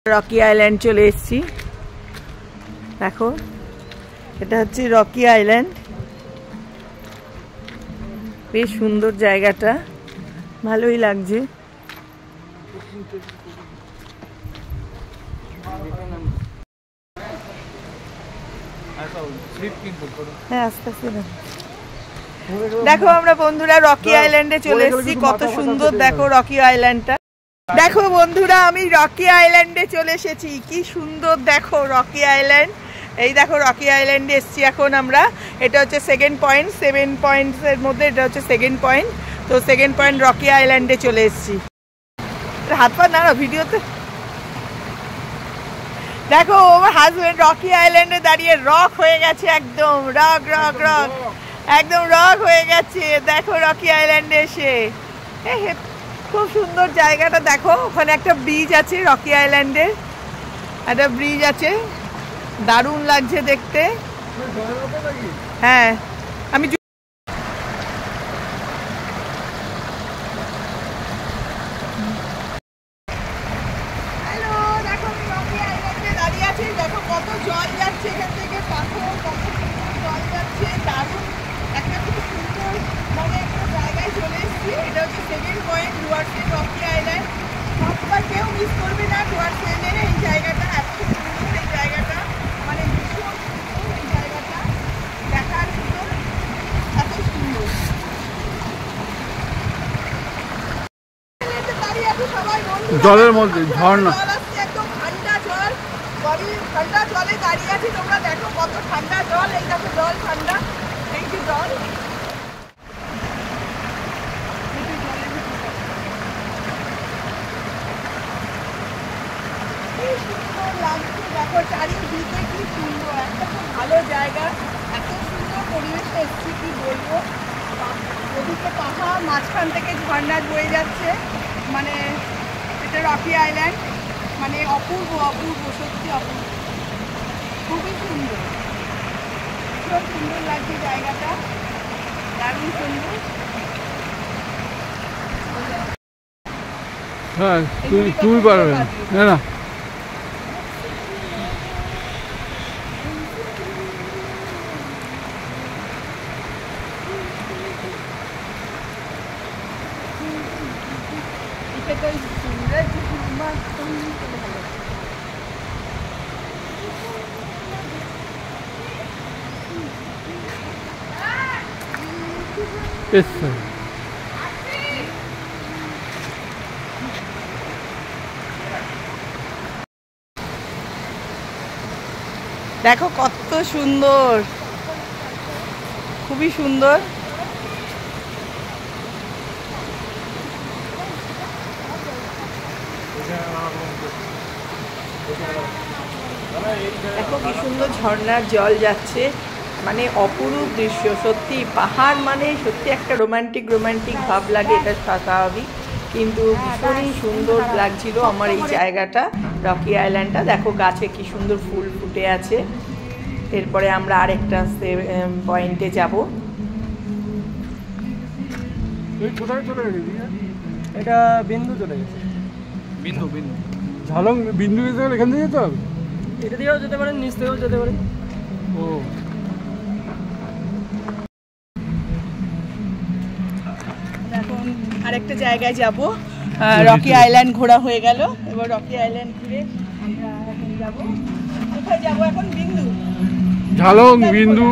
Rocky island চলে এসেছি। দেখো এটা হচ্ছে রকি আইল্যান্ড, বেশ সুন্দর জায়গাটা, ভালোই লাগছে। হ্যাঁ আস্তে আস্তে দেখো আমরা বন্ধুরা রকি আইল্যান্ডে চলে এসেছি। কত সুন্দর দেখো রকি আইল্যান্ডটা। দেখো বন্ধুরা আমি রকি আইল্যান্ডে চলে এসেছি, কি সুন্দর দেখো রকি আইল্যান্ড। এই দেখো রকি আইল্যান্ডে এসেছি এখন আমরা। এটা হচ্ছে সেকেন্ড পয়েন্ট, 7 পয়েন্টসের মধ্যে এটা হচ্ছে সেকেন্ড পয়েন্ট। তো সেকেন্ড পয়েন্ট রকি আইল্যান্ডে চলে এসেছি। হাত পা না ভিডিওতে দেখো আমার হাজবেন্ড রকি আইল্যান্ডে দাঁড়িয়ে রক হয়ে গেছে, একদম রক রক রক, একদম রক হয়ে গেছে। দেখো রকি আইল্যান্ডে এসে খুব সুন্দর জায়গাটা দেখো। ওখানে একটা ব্রিজ আছে রকি আইল্যান্ডের, একটা ব্রিজ আছে, দারুণ লাগছে দেখতে। হ্যাঁ আমি হ্যালো দেখো আমি রকি আইল্যান্ডে দাঁড়িয়ে আছি। দেখো কত জল যাচ্ছে এখান থেকে, পাথর কত সুন্দর জল যাচ্ছে, দারুণ একটা খুব সুন্দর মানে একটা জায়গায় চলে এসেছি। এটা হচ্ছে second point Dooars and Rocky Island. সবটা কেউ মিস করবে না ডুয়ার্স এন্ডের এই জায়গাটা, এত সুন্দর এই জায়গাটা, মানে ভীষণ সুন্দর এই জায়গাটা, দেখার সুন্দর, এত সুন্দর। দাঁড়িয়ে আছে সবাই বন্ধু, জলের মধ্যে ঝর্ণা জল আসছে, একদম ঠান্ডা জল, ঠান্ডা জলে দাঁড়িয়ে আছি। তোমরা দেখো কত ঠান্ডা জল, এই দেখো জল ঠান্ডা, এই যে জল। দেখো চারিদিকে কি সুন্দর, একটা খুব ভালো জায়গা, এত সুন্দর পরিবেশে এসেছি কি বলবো। ওদিকে পাহাড়, মাঝখান থেকে ঝর্ণা বয়ে যাচ্ছে, মানে এটা রকি আইল্যান্ড, মানে অপূর্ব অপূর্ব, সত্যি অপূর্ব, খুবই সুন্দর, খুব সুন্দর লাগছে জায়গাটা, দারুণ সুন্দর। হ্যাঁ তুই পারবে না দেখো কত সুন্দর, খুবই সুন্দর। দেখো কি সুন্দর ঝর্ণার জল যাচ্ছে, মানে অপরূপ দৃশ্য সত্যি। পাহাড় মানে সত্যি একটা রোমান্টিক রোমান্টিক ভাব লাগে, এটা স্বাভাবিক, কিন্তু ভীষণই সুন্দর লাগছিল আমার এই জায়গাটা, রকি আইল্যান্ডটা। দেখো গাছে কি সুন্দর ফুল ফুটে আছে। এরপরে আমরা আরেকটা পয়েন্টে যাব। এটা বিন্দু চলে গেছে, বিন্দু বিন্দু ঝালং বিন্দু গেছে, এখান থেকে যেতে হবে, এটা দিয়েও যেতে পারেন, নিচ থেকেও যেতে পারেন। ও এখন আরেকটা জায়গায় যাব। রকি আইল্যান্ড ঘোরা হয়ে গেল, এবার রকি আইল্যান্ড ঘুরে আমরা এখন যাব, কোথায় যাব এখন? বিন্দু, ঝালং বিন্দু